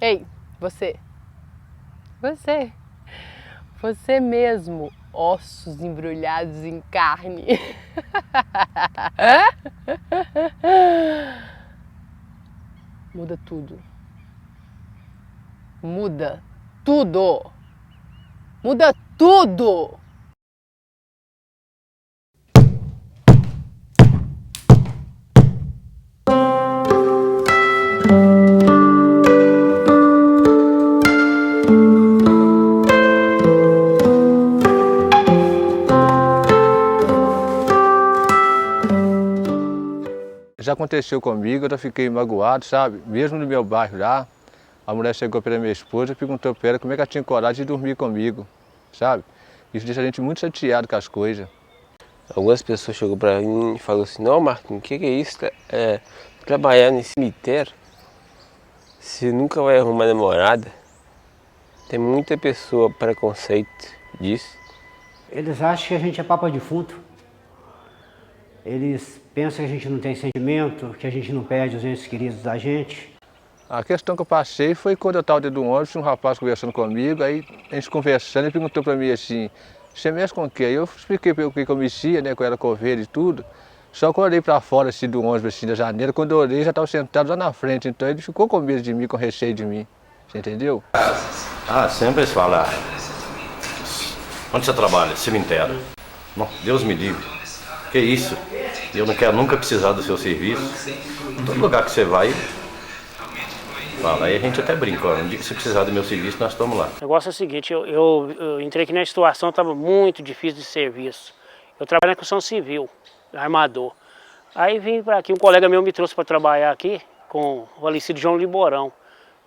Ei, você. Você. Você mesmo. Ossos embrulhados em carne. Muda tudo. Muda tudo. Muda tudo. Já aconteceu comigo, eu já fiquei magoado, sabe? Mesmo no meu bairro lá, a mulher chegou para minha esposa e perguntou para ela como é que ela tinha coragem de dormir comigo, sabe? Isso deixa a gente muito chateado com as coisas. Algumas pessoas chegou para mim e falou assim: não, Marquinhos, o que é isso? Trabalhar nesse cemitério, você nunca vai arrumar namorada. Tem muita pessoa preconceito disso. Eles acham que a gente é papa defunto. Eles pensam que a gente não tem sentimento, que a gente não perde os entes queridos da gente. A questão que eu passei foi quando eu estava dentro do ônibus, um rapaz conversando comigo, aí a gente conversando, ele perguntou para mim assim, você mexe com o quê? Aí eu expliquei o que eu mexia, né, que eu era coveiro e tudo. Só que eu olhei para fora assim, do ônibus, assim, da janela, quando eu olhei já estava sentado lá na frente, então ele ficou com medo de mim, com receio de mim, você entendeu? Sempre eles falam, onde você trabalha? Cemitério. Não, Deus me livre. Que isso? Eu não quero nunca precisar do seu serviço. Em todo lugar que você vai, fala. Aí a gente até brinca, no dia que você precisar do meu serviço, nós estamos lá. O negócio é o seguinte, eu entrei aqui na situação, estava muito difícil de serviço. Eu trabalho na construção civil, armador. Aí vim para aqui, um colega meu me trouxe para trabalhar aqui com o falecido João Liborão.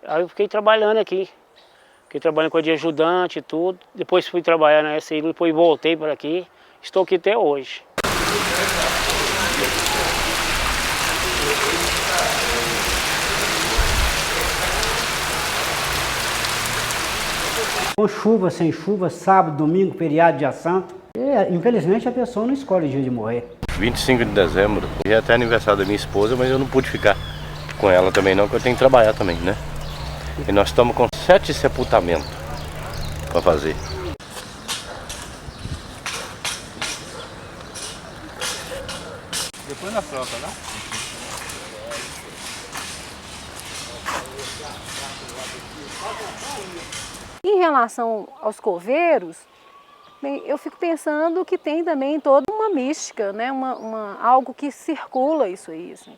Aí eu fiquei trabalhando aqui. Fiquei trabalhando com a de ajudante e tudo. Depois fui trabalhar na SI, depois voltei para aqui. Estou aqui até hoje. Com chuva, sem chuva, sábado, domingo, feriado, dia santo. Infelizmente a pessoa não escolhe o dia de morrer. 25 de dezembro, é até aniversário da minha esposa, mas eu não pude ficar com ela também não, porque eu tenho que trabalhar também, né? E nós estamos com 7 sepultamentos para fazer. Depois na frota, né? Em relação aos coveiros, bem, eu fico pensando que tem também toda uma mística, né? Algo que circula isso aí. Assim.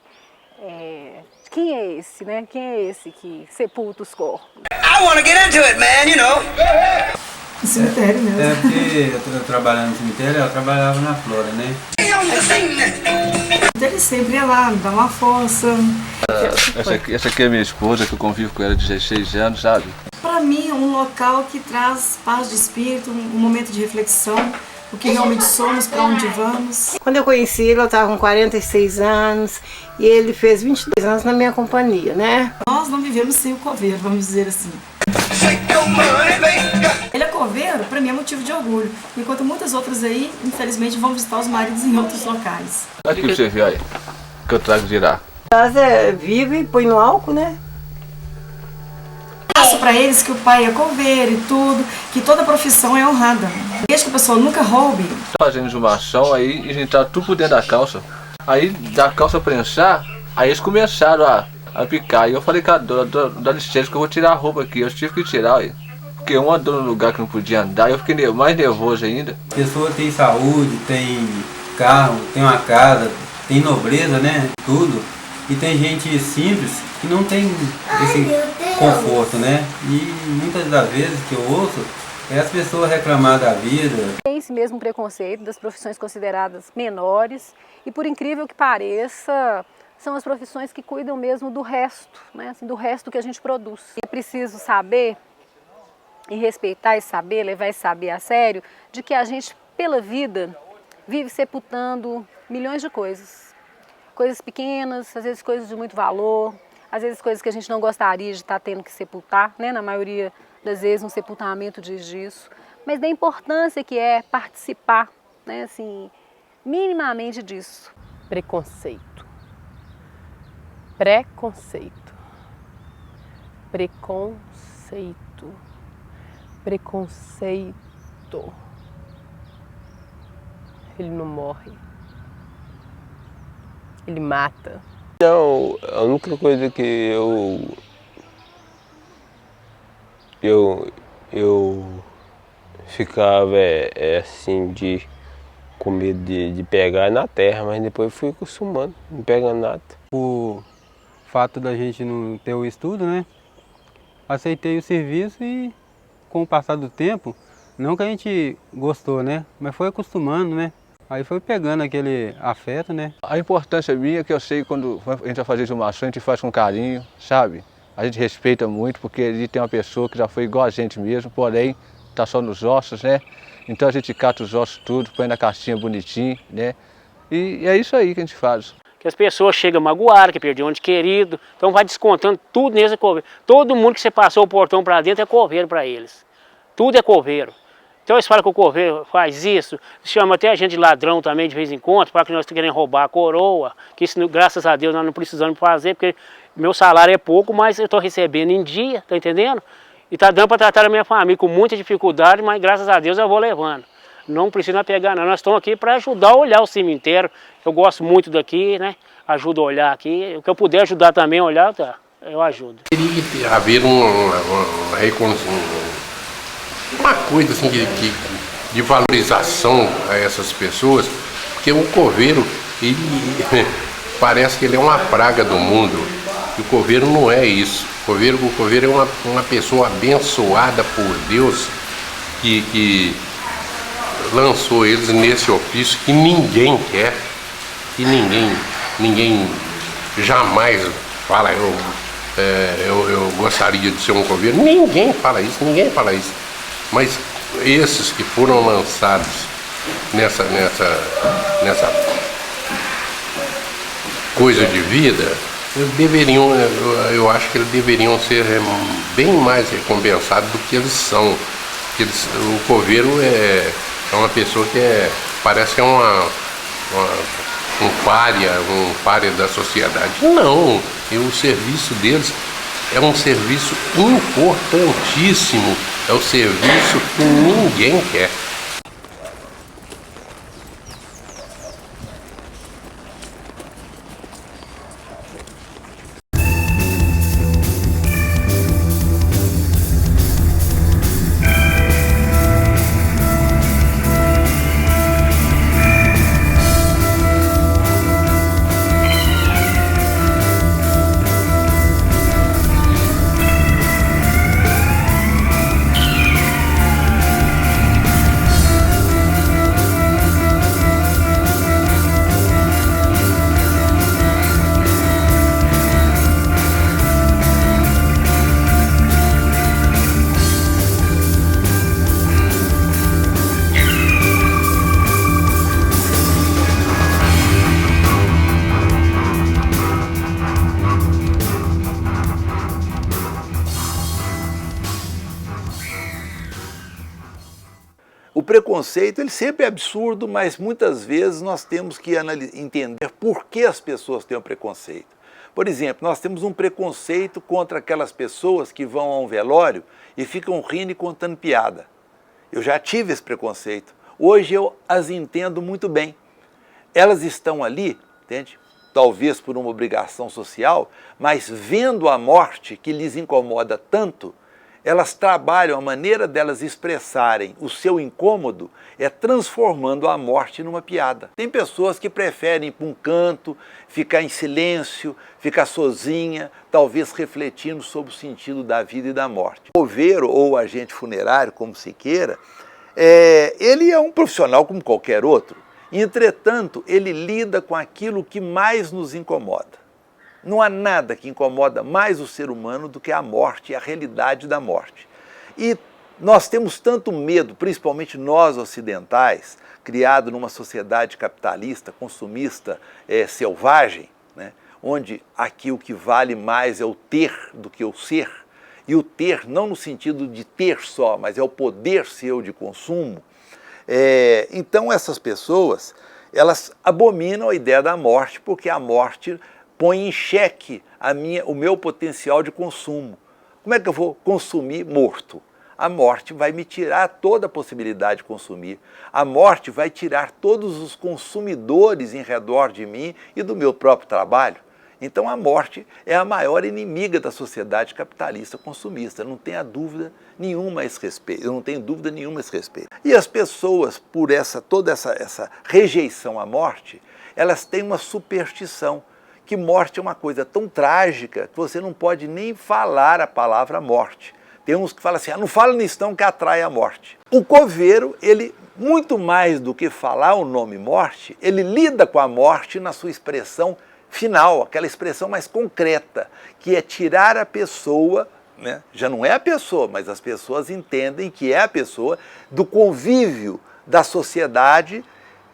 Quem é esse, né? Quem é esse que sepulta os corpos? I wanna get into it, man, you know. Cemitério mesmo. Porque eu trabalhando no cemitério, ela trabalhava na flora, né? Ele sempre ia lá, me dá uma força. Essa aqui é minha esposa, que eu convivo com ela há 16 anos, sabe? Para mim, um local que traz paz de espírito, um momento de reflexão, o que realmente somos, para onde vamos. Quando eu conheci ele, eu estava com 46 anos e ele fez 22 anos na minha companhia, né? Nós não vivemos sem o coveiro, vamos dizer assim. Ele é coveiro, para mim é motivo de orgulho, enquanto muitas outras aí, infelizmente, vão visitar os maridos em outros locais. Olha aqui pra você ver aí, que eu trago de lá. Nós vive e põe no álcool, né? Passo para eles que o pai é coveiro e tudo, que toda profissão é honrada. Desde que a pessoa nunca roube. Fazendo exumação, aí a gente tá tudo por dentro da calça. Aí da calça prensar, aí eles começaram a picar. E eu falei, cara, dá licença que eu vou tirar a roupa aqui. Eu tive que tirar, aí. Porque um andou no lugar que não podia andar, eu fiquei mais nervoso ainda. A pessoa tem saúde, tem carro, tem uma casa, tem nobreza, né? Tudo. E tem gente simples que não tem esse conforto, né? E muitas das vezes que eu ouço é as pessoas reclamar da vida. Tem esse mesmo preconceito das profissões consideradas menores e, por incrível que pareça, são as profissões que cuidam mesmo do resto, né? Assim, do resto que a gente produz. É preciso saber e respeitar esse saber, levar esse saber a sério, de que a gente, pela vida, vive sepultando milhões de coisas. Coisas pequenas, às vezes coisas de muito valor, às vezes coisas que a gente não gostaria de estar tendo que sepultar, né? Na maioria das vezes um sepultamento diz disso, mas da importância que é participar, né? Assim, minimamente disso. Preconceito. Preconceito. Preconceito. Preconceito. Ele não morre. Ele mata. Não, a única coisa que eu ficava assim com medo de pegar na terra, mas depois fui acostumando, não pega nada. O fato da gente não ter o estudo, né? Aceitei o serviço e com o passar do tempo, não que a gente gostou, né? Mas foi acostumando, né? Aí foi pegando aquele afeto, né? A importância minha é que eu sei que quando a gente vai fazer exumação, a gente faz com carinho, sabe? A gente respeita muito, porque ali tem uma pessoa que já foi igual a gente mesmo, porém está só nos ossos, né? Então a gente cata os ossos tudo, põe na caixinha bonitinho, né? E é isso aí que a gente faz. Que as pessoas chegam magoadas, que perderam um ente querido, então vai descontando tudo nesse coveiro. Todo mundo que você passou o portão para dentro é coveiro para eles. Tudo é coveiro. Então eles falam que o coveiro faz isso, chama até a gente de ladrão também de vez em quando, para que nós estamos querendo roubar a coroa, que isso, graças a Deus, nós não precisamos fazer, porque meu salário é pouco, mas eu estou recebendo em dia, tá entendendo? E tá dando para tratar a minha família com muita dificuldade, mas graças a Deus eu vou levando. Não precisa pegar, não. Nós estamos aqui para ajudar a olhar o cemitério. Eu gosto muito daqui, né? Ajudo a olhar aqui. O que eu puder ajudar também a olhar, tá? Eu ajudo. Teria que haver uma coisa assim de valorização a essas pessoas, porque o coveiro, ele parece que ele é uma praga do mundo. E o coveiro não é isso. O coveiro é uma pessoa abençoada por Deus que lançou eles nesse ofício que ninguém quer, que ninguém jamais fala, eu gostaria de ser um coveiro. Ninguém fala isso. Mas esses que foram lançados nessa coisa de vida, eles deveriam, eu acho que eles deveriam ser bem mais recompensados do que eles são. O coveiro é uma pessoa que parece que é um pária da sociedade. Não, o serviço deles é um serviço importantíssimo, é o serviço que ninguém quer. O preconceito, ele sempre é absurdo, mas muitas vezes nós temos que entender por que as pessoas têm o preconceito. Por exemplo, nós temos um preconceito contra aquelas pessoas que vão a um velório e ficam rindo e contando piada. Eu já tive esse preconceito. Hoje eu as entendo muito bem. Elas estão ali, entende? Talvez por uma obrigação social, mas vendo a morte que lhes incomoda tanto, elas trabalham, a maneira delas expressarem o seu incômodo é transformando a morte numa piada. Tem pessoas que preferem ir para um canto, ficar em silêncio, ficar sozinha, talvez refletindo sobre o sentido da vida e da morte. O coveiro ou agente funerário, como se queira, ele é um profissional como qualquer outro. Entretanto, ele lida com aquilo que mais nos incomoda. Não há nada que incomoda mais o ser humano do que a morte e a realidade da morte. E nós temos tanto medo, principalmente nós ocidentais, criados numa sociedade capitalista, consumista, selvagem, né? Onde aqui o que vale mais é o ter do que o ser, e o ter não no sentido de ter só, mas é o poder seu de consumo. Então essas pessoas, elas abominam a ideia da morte, porque a morte põe em xeque o meu potencial de consumo. Como é que eu vou consumir morto? A morte vai me tirar toda a possibilidade de consumir. A morte vai tirar todos os consumidores em redor de mim e do meu próprio trabalho. Então a morte é a maior inimiga da sociedade capitalista consumista. Não tenho dúvida nenhuma a esse respeito. Eu não tenho dúvida nenhuma a esse respeito. E as pessoas, por toda essa rejeição à morte, elas têm uma superstição. Que morte é uma coisa tão trágica que você não pode nem falar a palavra morte. Tem uns que falam assim, não fala nisso não que atrai a morte. O coveiro, ele, muito mais do que falar o nome morte, ele lida com a morte na sua expressão final, aquela expressão mais concreta, que é tirar a pessoa, né? Já não é a pessoa, mas as pessoas entendem que é a pessoa, do convívio da sociedade,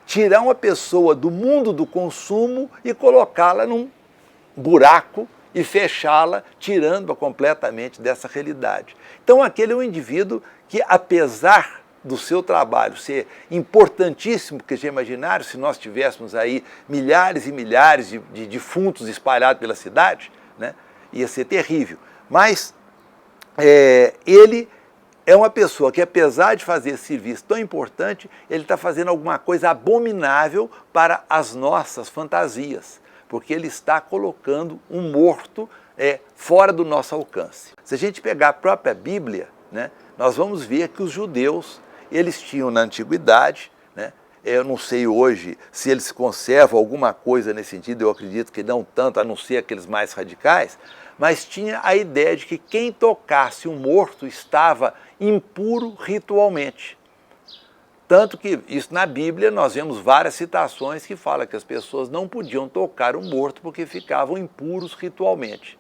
tirar uma pessoa do mundo do consumo e colocá-la num buraco e fechá-la, tirando-a completamente dessa realidade. Então aquele é um indivíduo que, apesar do seu trabalho ser importantíssimo, porque já imaginaram se nós tivéssemos aí milhares e milhares de defuntos espalhados pela cidade, né? Ia ser terrível. Mas ele é uma pessoa que, apesar de fazer esse serviço tão importante, ele está fazendo alguma coisa abominável para as nossas fantasias, porque ele está colocando um morto fora do nosso alcance. Se a gente pegar a própria Bíblia, né, nós vamos ver que os judeus, eles tinham na antiguidade, né, eu não sei hoje se eles conservam alguma coisa nesse sentido, eu acredito que não tanto, a não ser aqueles mais radicais, mas tinha a ideia de que quem tocasse um morto estava impuro ritualmente. Tanto que isso na Bíblia nós vemos várias citações que falam que as pessoas não podiam tocar o morto porque ficavam impuros ritualmente.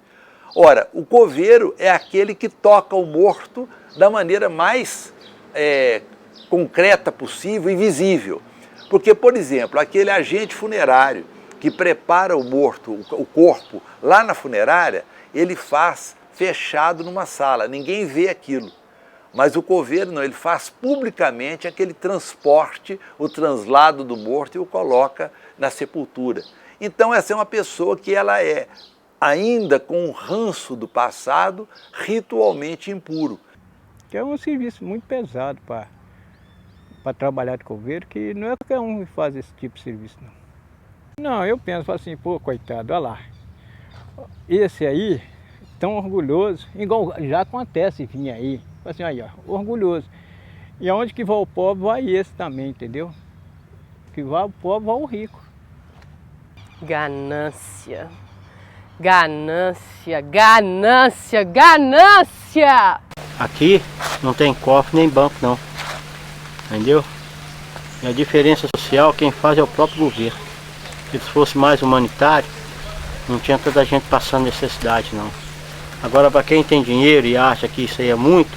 Ora, o coveiro é aquele que toca o morto da maneira mais concreta possível e visível. Porque, por exemplo, aquele agente funerário que prepara o morto, o corpo, lá na funerária, ele faz fechado numa sala, ninguém vê aquilo. Mas o coveiro não, ele faz publicamente aquele transporte, o translado do morto e o coloca na sepultura. Então essa é uma pessoa que ela é, ainda com o ranço do passado, ritualmente impuro. Que é um serviço muito pesado para trabalhar de coveiro, que não é qualquer um que faz esse tipo de serviço, não. Não, eu penso assim, pô, coitado, olha lá. Esse aí, tão orgulhoso, igual já acontece vir aí. Assim, aí, ó, orgulhoso. E aonde que vai o pobre, vai esse também, entendeu? Que vai o pobre, vai o rico. Ganância. Ganância, ganância, ganância! Aqui não tem cofre nem banco não, entendeu? E a diferença social quem faz é o próprio governo. Se fosse mais humanitário, não tinha tanta gente passando necessidade não. Agora para quem tem dinheiro e acha que isso aí é muito,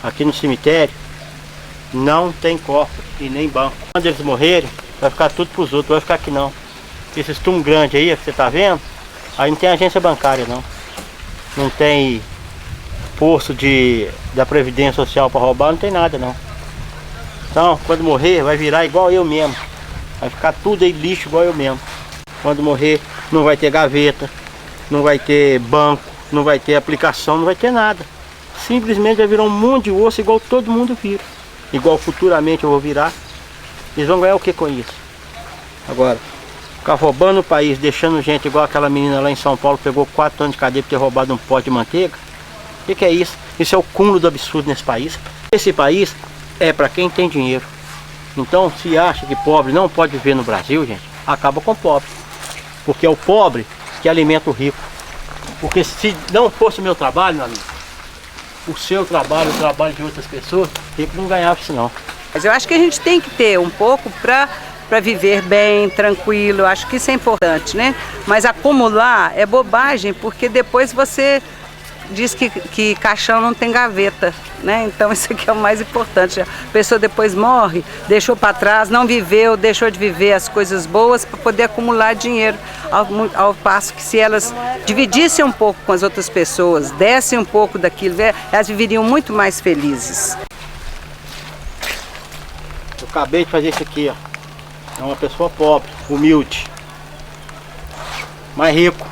aqui no cemitério não tem cofre e nem banco. Quando eles morrerem, vai ficar tudo para os outros, vai ficar aqui não. Esses túmulos grandes aí, que você está vendo, aí não tem agência bancária não. Não tem posto da Previdência Social para roubar, não tem nada não. Então, quando morrer, vai virar igual eu mesmo. Vai ficar tudo aí lixo igual eu mesmo. Quando morrer, não vai ter gaveta, não vai ter banco, não vai ter aplicação, não vai ter nada. Simplesmente vai virar um monte de osso igual todo mundo vira. Igual futuramente eu vou virar. Eles vão ganhar o que com isso? Agora, ficar roubando o país, deixando gente igual aquela menina lá em São Paulo, pegou 4 anos de cadeia por ter roubado um pote de manteiga. O que é isso? Isso é o cúmulo do absurdo nesse país. Esse país é para quem tem dinheiro. Então, se acha que pobre não pode viver no Brasil, gente, acaba com o pobre. Porque é o pobre que alimenta o rico. Porque se não fosse o meu trabalho, meu amigo, o seu trabalho, o trabalho de outras pessoas, o rico não ganhava isso não. Mas eu acho que a gente tem que ter um pouco para viver bem, tranquilo, eu acho que isso é importante, né? Mas acumular é bobagem, porque depois você diz que caixão não tem gaveta, né? Então isso aqui é o mais importante. A pessoa depois morre, deixou para trás, não viveu, deixou de viver as coisas boas para poder acumular dinheiro. Ao passo que se elas dividissem um pouco com as outras pessoas, dessem um pouco daquilo, elas viveriam muito mais felizes. Eu acabei de fazer isso aqui, ó. É uma pessoa pobre, humilde, mais rico,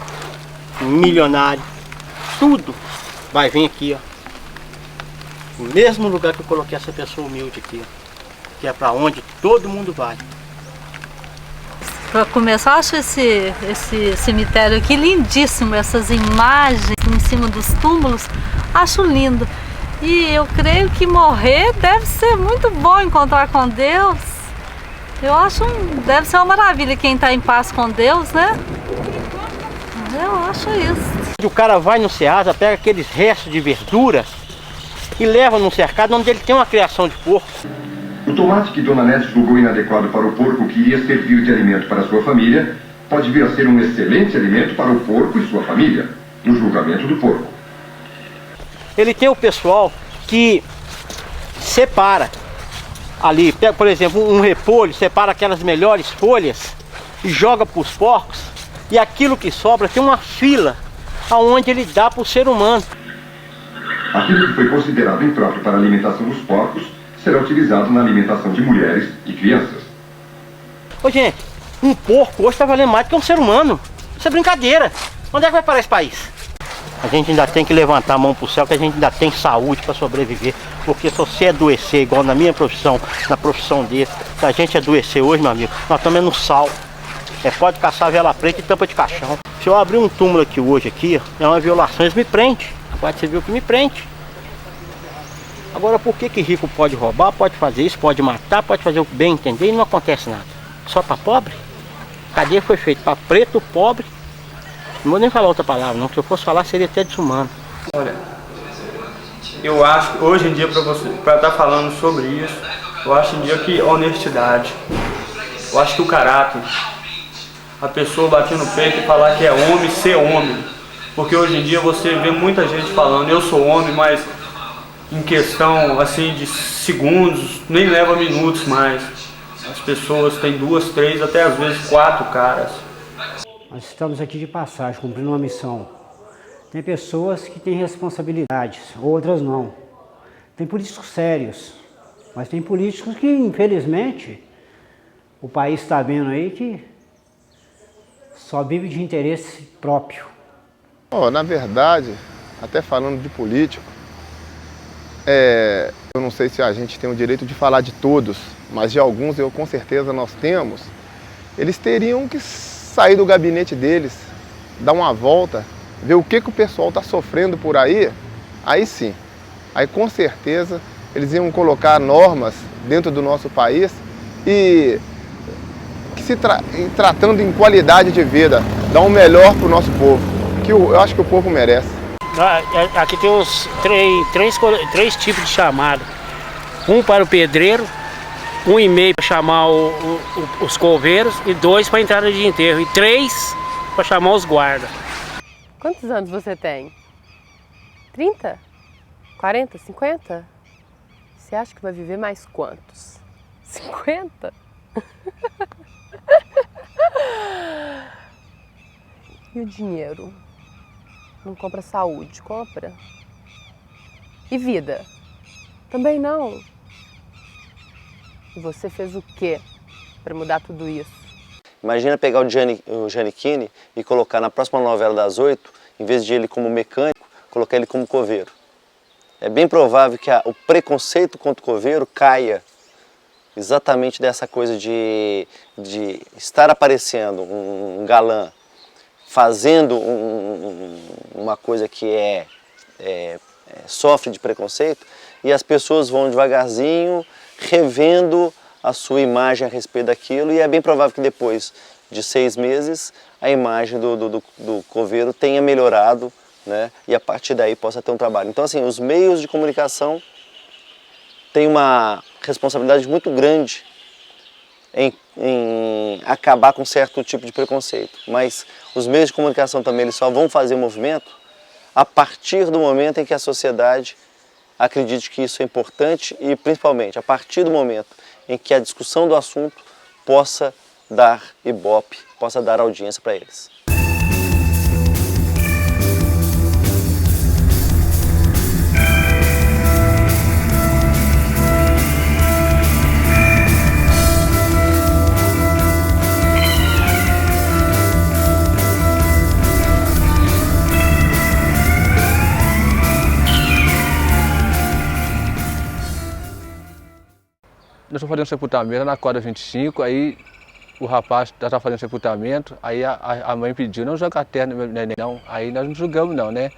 milionário, tudo vai vir aqui, ó. O mesmo lugar que eu coloquei essa pessoa humilde aqui, ó. Que é para onde todo mundo vai. Para começar, eu acho esse cemitério aqui lindíssimo, essas imagens em cima dos túmulos, acho lindo. E eu creio que morrer deve ser muito bom, encontrar com Deus. Eu acho, deve ser uma maravilha quem está em paz com Deus, né? Eu acho isso. O cara vai no Ceasa, pega aqueles restos de verduras e leva num cercado onde ele tem uma criação de porco. O tomate que Dona Nete julgou inadequado para o porco que iria servir de alimento para sua família, pode vir a ser um excelente alimento para o porco e sua família, no julgamento do porco. Ele tem o pessoal que separa ali, pega, por exemplo, um repolho, separa aquelas melhores folhas e joga para os porcos, e aquilo que sobra tem uma fila aonde ele dá para o ser humano. Aquilo que foi considerado impróprio para a alimentação dos porcos será utilizado na alimentação de mulheres e crianças. Ô gente, um porco hoje está valendo mais do que um ser humano. Isso é brincadeira. Onde é que vai parar esse país? A gente ainda tem que levantar a mão pro céu, que a gente ainda tem saúde para sobreviver. Porque se você adoecer, igual na minha profissão, na profissão dele, se a gente adoecer hoje, meu amigo, nós estamos no sal. Pode caçar vela preta e tampa de caixão. Se eu abrir um túmulo aqui hoje, aqui, é uma violação, eles me prendem. Pode ser viu que me prende. Agora, por que rico pode roubar, pode fazer isso, pode matar, pode fazer o que bem entender e não acontece nada? Só para pobre? A cadeia foi feita para preto, pobre. Não vou nem falar outra palavra, não. Se eu fosse falar, seria até desumano. Olha, eu acho que hoje em dia, para estar falando sobre isso, eu acho em dia que honestidade. Eu acho que o caráter, a pessoa bater no peito e falar que é homem, ser homem. Porque hoje em dia você vê muita gente falando, eu sou homem, mas em questão assim de segundos, nem leva minutos mais. As pessoas têm 2, 3, até às vezes 4 caras. Nós estamos aqui de passagem, cumprindo uma missão. Tem pessoas que têm responsabilidades, outras não. Tem políticos sérios, mas tem políticos que, infelizmente, o país está vendo aí que só vive de interesse próprio. Na verdade, até falando de político, eu não sei se a gente tem o direito de falar de todos, mas de alguns com certeza nós temos. Eles teriam que sair do gabinete deles, dar uma volta, ver o que o pessoal está sofrendo por aí sim. Aí com certeza eles iam colocar normas dentro do nosso país e que tratando em qualidade de vida, dar o melhor para o nosso povo, que eu acho que o povo merece. Aqui tem uns três tipos de chamada. Um para o pedreiro, 1,5 para chamar os coveiros e 2 para a entrada de enterro e 3 para chamar os guardas. Quantos anos você tem? 30? 40? 50? Você acha que vai viver mais quantos? 50? E o dinheiro? Não compra saúde, compra? E vida? Também não. E você fez o quê para mudar tudo isso? Imagina pegar o Giannichini e colocar na próxima novela das 8, em vez de ele como mecânico, colocar ele como coveiro. É bem provável que o preconceito contra o coveiro caia exatamente dessa coisa de estar aparecendo um galã, fazendo uma coisa que sofre de preconceito, e as pessoas vão devagarzinho revendo a sua imagem a respeito daquilo, e é bem provável que depois de 6 meses a imagem do coveiro tenha melhorado, né, e a partir daí possa ter um trabalho. Então assim, os meios de comunicação têm uma responsabilidade muito grande em acabar com certo tipo de preconceito, mas os meios de comunicação também eles só vão fazer o movimento a partir do momento em que a sociedade acredite que isso é importante e principalmente a partir do momento em que a discussão do assunto possa dar ibope, possa dar audiência para eles. nós estamos fazendo sepultamento na quadra 25, aí o rapaz já está fazendo sepultamento, aí a mãe pediu, não joga a terra no neném não, aí nós não julgamos não, né?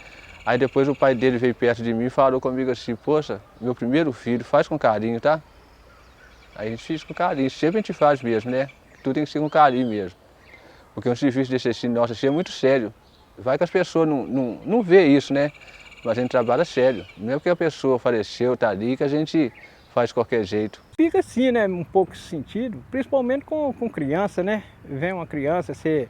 Aí depois o pai dele veio perto de mim e falou comigo assim, poxa, meu primeiro filho, faz com carinho, tá? Aí a gente fez com carinho, sempre a gente faz mesmo, né? Tudo tem que ser com carinho mesmo. Porque um serviço desse assim, nossa, assim, é muito sério. Vai que as pessoas não vê isso, né? Mas a gente trabalha sério. Não é porque a pessoa faleceu, tá ali, que a gente faz de qualquer jeito. Fica assim, né? Um pouco sentido, principalmente com criança, né? Vem uma criança, você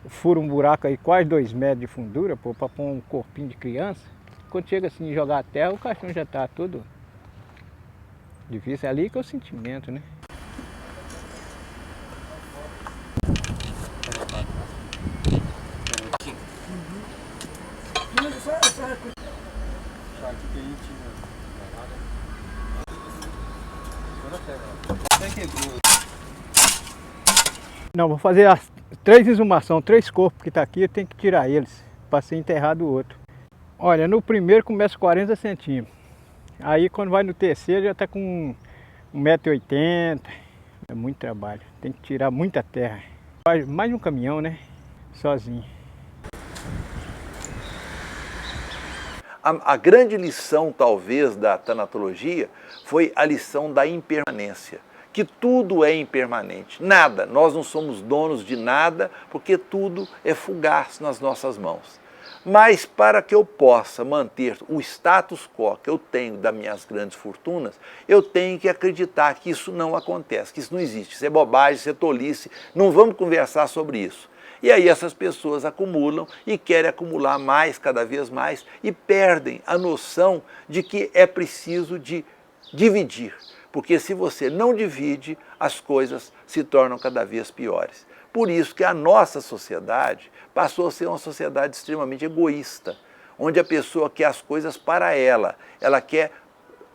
fura um buraco aí quase 2 metros de fundura, pô, pra pôr um corpinho de criança. Quando chega assim, jogar a terra, o caixão já tá todo difícil. É ali que é o sentimento, né? Não, vou fazer as 3 exumações, 3 corpos que tá aqui, eu tenho que tirar eles para ser enterrado o outro. Olha, no primeiro começa 40 centímetros. Aí quando vai no terceiro já tá com 1,80 m. É muito trabalho, tem que tirar muita terra. Faz mais de um caminhão, né? Sozinho. A grande lição, talvez, da tanatologia foi a lição da impermanência, que tudo é impermanente, nada, nós não somos donos de nada, porque tudo é fugaz nas nossas mãos. Mas para que eu possa manter o status quo que eu tenho das minhas grandes fortunas, eu tenho que acreditar que isso não acontece, que isso não existe, isso é bobagem, isso é tolice, não vamos conversar sobre isso. E aí essas pessoas acumulam e querem acumular mais, cada vez mais, e perdem a noção de que é preciso de dividir. Porque se você não divide, as coisas se tornam cada vez piores. Por isso que a nossa sociedade passou a ser uma sociedade extremamente egoísta, onde a pessoa quer as coisas para ela quer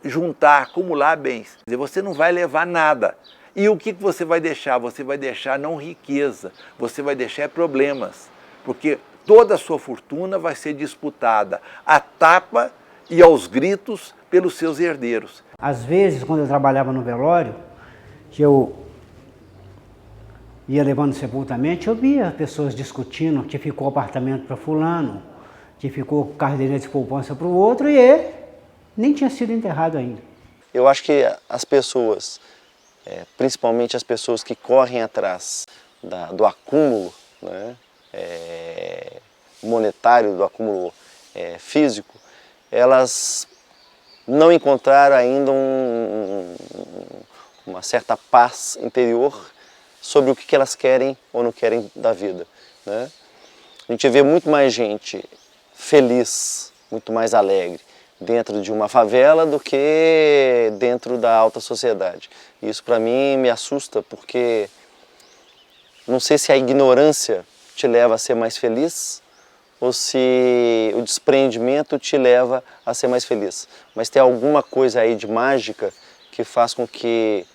juntar, acumular bens. Quer dizer, você não vai levar nada. E o que você vai deixar? Você vai deixar não riqueza, você vai deixar problemas, porque toda a sua fortuna vai ser disputada à tapa e aos gritos pelos seus herdeiros. Às vezes, quando eu trabalhava no velório, que eu ia levando sepultamento, eu via pessoas discutindo que ficou apartamento para fulano, que ficou carteirinha de poupança para o outro, e ele nem tinha sido enterrado ainda. Eu acho que as pessoas, principalmente as pessoas que correm atrás do acúmulo, né, monetário, do acúmulo físico, elas não encontraram ainda uma certa paz interior sobre o que elas querem ou não querem da vida, né? A gente vê muito mais gente feliz, muito mais alegre dentro de uma favela do que dentro da alta sociedade. Isso para mim me assusta, porque não sei se a ignorância te leva a ser mais feliz ou se o desprendimento te leva a ser mais feliz. Mas tem alguma coisa aí de mágica que faz com que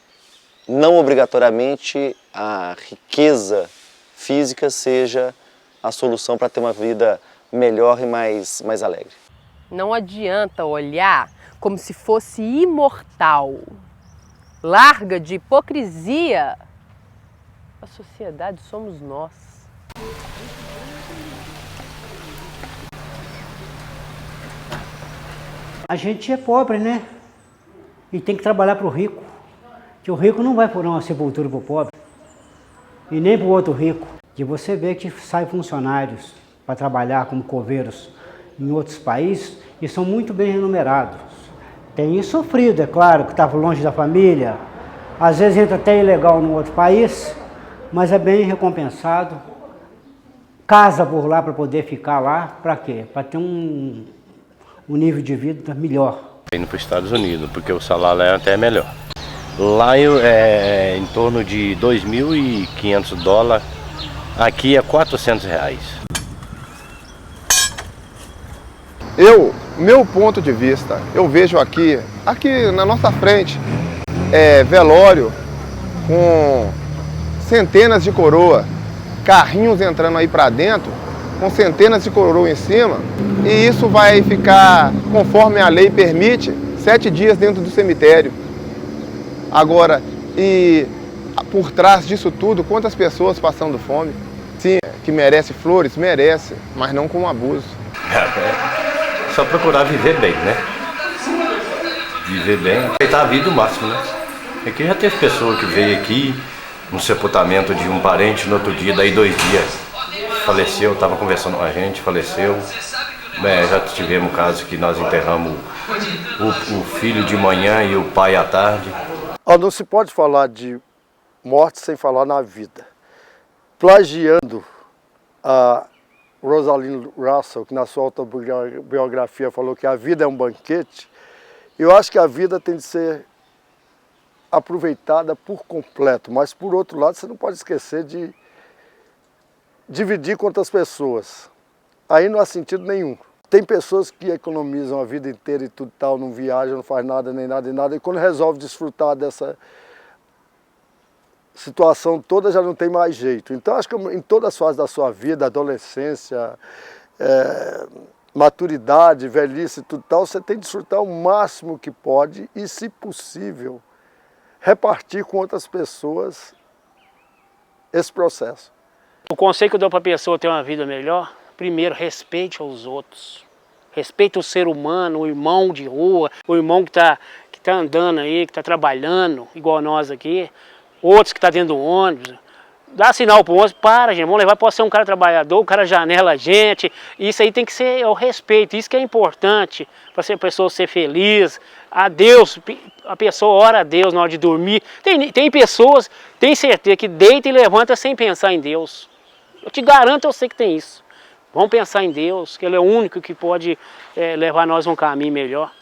não obrigatoriamente a riqueza física seja a solução para ter uma vida melhor e mais alegre. Não adianta olhar como se fosse imortal. Larga de hipocrisia. A sociedade somos nós. A gente é pobre, né? E tem que trabalhar para o rico. Que o rico não vai por uma sepultura para o pobre. E nem para o outro rico. Que você vê que saem funcionários para trabalhar como coveiros em outros países e são muito bem remunerados. Tem sofrido, é claro, que estava longe da família. Às vezes entra até ilegal no outro país, mas é bem recompensado. Casa por lá para poder ficar lá, para quê? Para ter um nível de vida melhor. Indo para os Estados Unidos, porque o salário lá é até melhor. Lá é em torno de 2.500 dólares, aqui é 400 reais. Meu ponto de vista, eu vejo aqui na nossa frente, velório com centenas de coroa, carrinhos entrando aí para dentro, com centenas de coroa em cima, e isso vai ficar, conforme a lei permite, 7 dias dentro do cemitério. Agora, E por trás disso tudo, quantas pessoas passando fome? Sim, que merece flores, merece, mas não com abuso. É só procurar viver bem, né? Viver bem, aproveitar a vida o máximo, né? Aqui já teve pessoa que veio aqui no sepultamento de um parente, no outro dia, daí 2 dias, faleceu, estava conversando com a gente, faleceu. Já tivemos casos que nós enterramos o filho de manhã e o pai à tarde. Não se pode falar de morte sem falar na vida. Plagiando a Rosalind Russell, que na sua autobiografia falou que a vida é um banquete, eu acho que a vida tem de ser aproveitada por completo, mas por outro lado você não pode esquecer de dividir com outras pessoas. Aí não há sentido nenhum. Tem pessoas que economizam a vida inteira e tudo tal, não viajam, não faz nada, nem nada, e quando resolve desfrutar dessa situação toda já não tem mais jeito. Então acho que em todas as fases da sua vida, adolescência, maturidade, velhice e tudo tal, você tem que desfrutar o máximo que pode e, se possível, repartir com outras pessoas esse processo. O conselho que eu dou para a pessoa ter uma vida melhor, primeiro, respeite aos outros. Respeite o ser humano, o irmão de rua, o irmão que tá andando aí, que está trabalhando, igual nós aqui. Outros que estão dentro do ônibus. Dá sinal para o outro, para, gente, vamos levar, pode ser um cara trabalhador, um cara janela a gente. Isso aí tem que ser o respeito, isso que é importante para a pessoa ser feliz. A Deus, a pessoa ora a Deus na hora de dormir. Tem pessoas, tem certeza, que deita e levanta sem pensar em Deus. Eu te garanto, eu sei que tem isso. Vamos pensar em Deus, que Ele é o único que pode levar nós a um caminho melhor.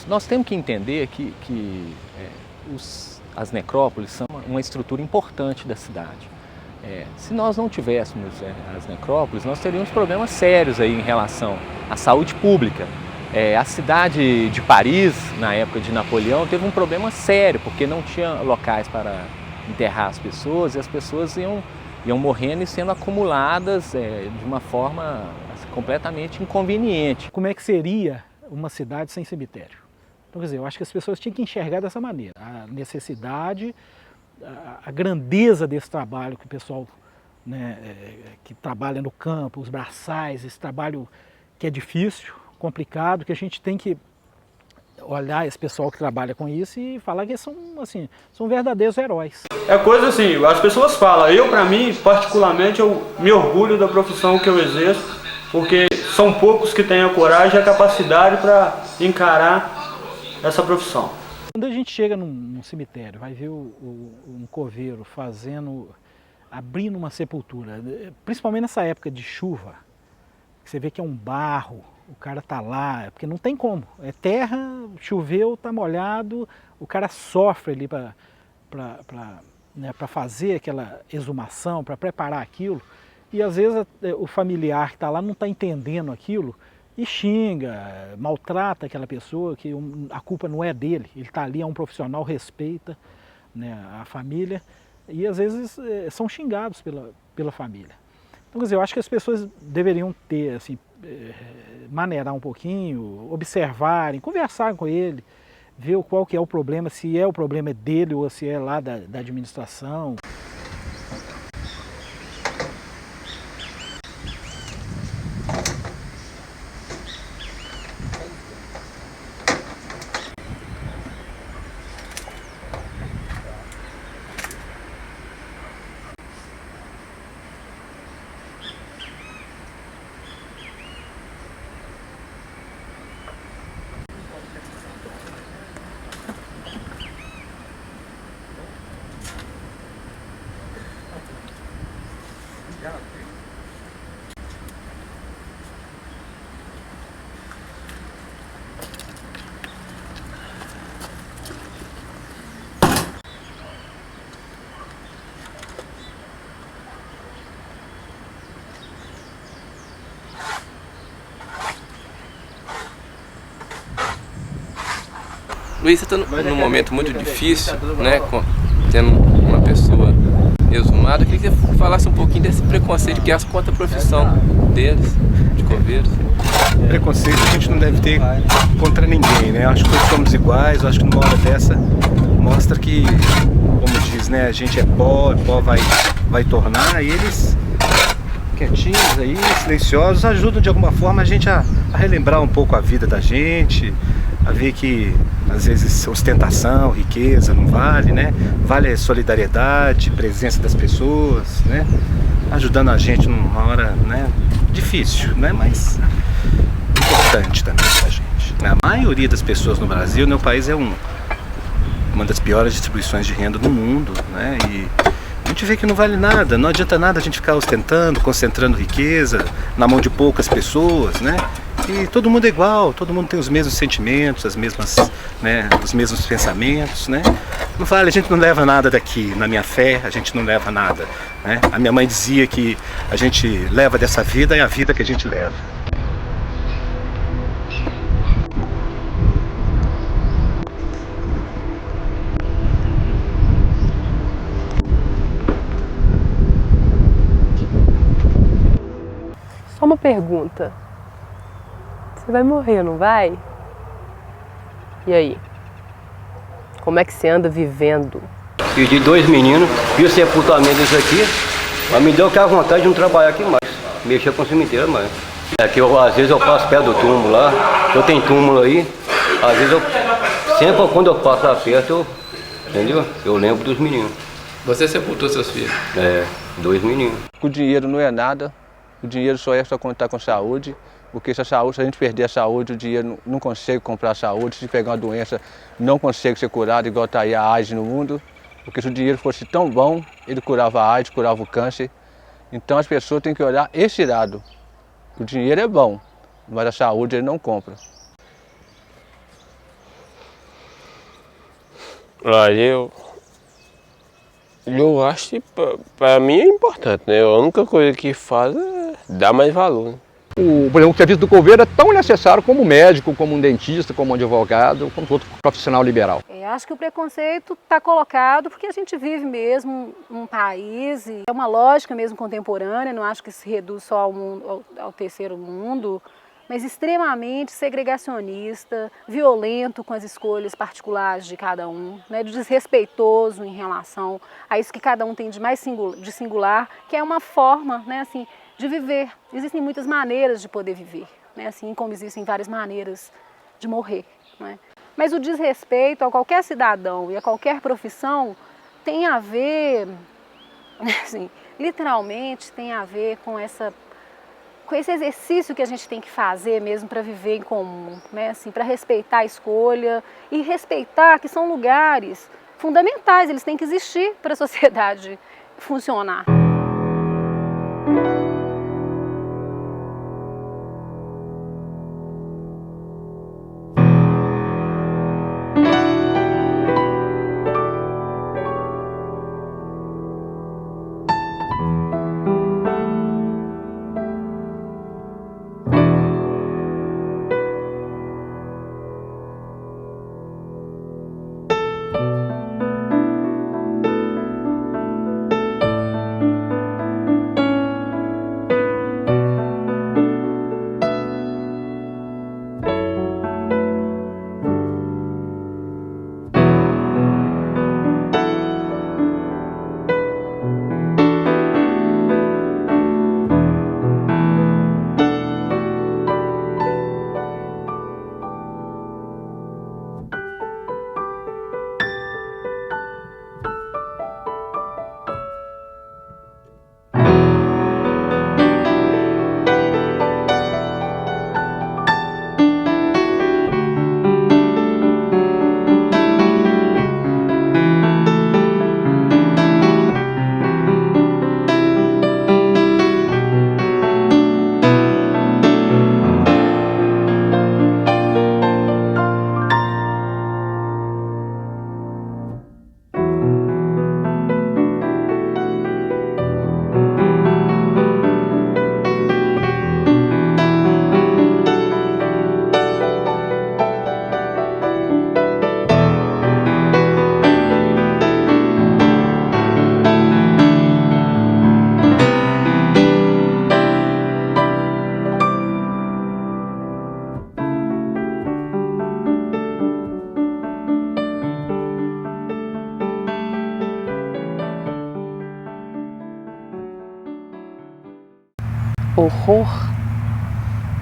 Nós temos que entender que as necrópolis são uma estrutura importante da cidade. Se nós não tivéssemos as necrópolis, nós teríamos problemas sérios aí em relação à saúde pública. A cidade de Paris, na época de Napoleão, teve um problema sério, porque não tinha locais para enterrar as pessoas e as pessoas iam morrendo e sendo acumuladas de uma forma completamente inconveniente. Como é que seria uma cidade sem cemitério? Então, quer dizer, eu acho que as pessoas tinham que enxergar dessa maneira. A necessidade, a grandeza desse trabalho que o pessoal, né, que trabalha no campo, os braçais, esse trabalho que é difícil, complicado, que a gente tem que olhar esse pessoal que trabalha com isso e falar que são verdadeiros heróis. É coisa assim, as pessoas falam, eu para mim, particularmente, eu me orgulho da profissão que eu exerço, porque são poucos que têm a coragem e a capacidade para encarar essa profissão. Quando a gente chega num cemitério, vai ver um coveiro abrindo uma sepultura, principalmente nessa época de chuva, você vê que é um barro, o cara tá lá, porque não tem como, é terra, choveu, tá molhado, o cara sofre ali para fazer aquela exumação, para preparar aquilo, e às vezes o familiar que está lá não está entendendo aquilo e xinga, maltrata aquela pessoa, que a culpa não é dele, ele está ali, é um profissional, respeita, né, a família, e às vezes são xingados pela família. Então, quer dizer, eu acho que as pessoas deveriam ter, assim, maneirar um pouquinho, observarem, conversar com ele, ver qual que é o problema, se o problema é dele ou se é lá da administração. Luiz está num momento muito difícil, né, tendo uma pessoa exumada. Eu queria que você falasse um pouquinho desse preconceito que é contra a profissão. deles, de coveiros. Preconceito a gente não deve ter contra ninguém, né? Eu acho que todos somos iguais, eu acho que numa hora dessa mostra que, como diz, né, a gente é pó vai tornar, e eles quietinhos aí, silenciosos, ajudam de alguma forma a gente a relembrar um pouco a vida da gente, a ver que às vezes ostentação, riqueza não vale, né? Vale a solidariedade, presença das pessoas, né? Ajudando a gente numa hora, né, difícil, né? Mas importante também pra gente. A maioria das pessoas no Brasil, né, o país é uma das piores distribuições de renda do mundo, né? E a gente vê que não vale nada, não adianta nada a gente ficar ostentando, concentrando riqueza na mão de poucas pessoas, né? E todo mundo é igual, todo mundo tem os mesmos sentimentos, as mesmas, né, os mesmos pensamentos, né? Não vale, a gente não leva nada daqui, na minha fé a gente não leva nada, né? A minha mãe dizia que a gente leva dessa vida, é a vida que a gente leva. Só uma pergunta. Você vai morrer, não vai? E aí? Como é que você anda vivendo? Perdi 2 meninos, vi o sepultamento disso aqui, mas me deu aquela vontade de não trabalhar aqui mais, mexer com o cemitério mais. Aqui às vezes eu passo perto do túmulo lá, eu tenho túmulo aí, às vezes sempre quando eu passo lá perto, entendeu? Eu lembro dos meninos. Você sepultou seus filhos? É, 2 meninos. O dinheiro não é nada, o dinheiro só quando está com saúde, porque se a gente perder a saúde, o dinheiro não consegue comprar a saúde, se pegar uma doença não consegue ser curado, igual está aí a AIDS no mundo, porque se o dinheiro fosse tão bom, ele curava a AIDS, curava o câncer. Então as pessoas têm que olhar esse lado. O dinheiro é bom, mas a saúde ele não compra. Olha, eu acho que para mim é importante, né? A única coisa que faz é dar mais valor, né? Por exemplo, o serviço do coveiro é tão necessário como um médico, como um dentista, como um advogado, como outro profissional liberal. Acho que o preconceito está colocado porque a gente vive mesmo num país, e é uma lógica mesmo contemporânea, não acho que se reduz só ao terceiro mundo, mas extremamente segregacionista, violento com as escolhas particulares de cada um, né, desrespeitoso em relação a isso que cada um tem de mais singular, que é uma forma, né, assim, de viver. Existem muitas maneiras de poder viver, né, assim como existem várias maneiras de morrer, né? Mas o desrespeito a qualquer cidadão e a qualquer profissão tem a ver, assim, literalmente tem a ver com esse exercício que a gente tem que fazer mesmo para viver em comum, né? Assim, para respeitar a escolha e respeitar que são lugares fundamentais, eles têm que existir para a sociedade funcionar. Horror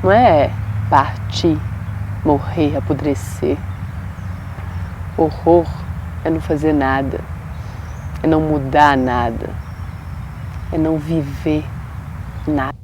não é partir, morrer, apodrecer. Horror é não fazer nada, é não mudar nada, é não viver nada.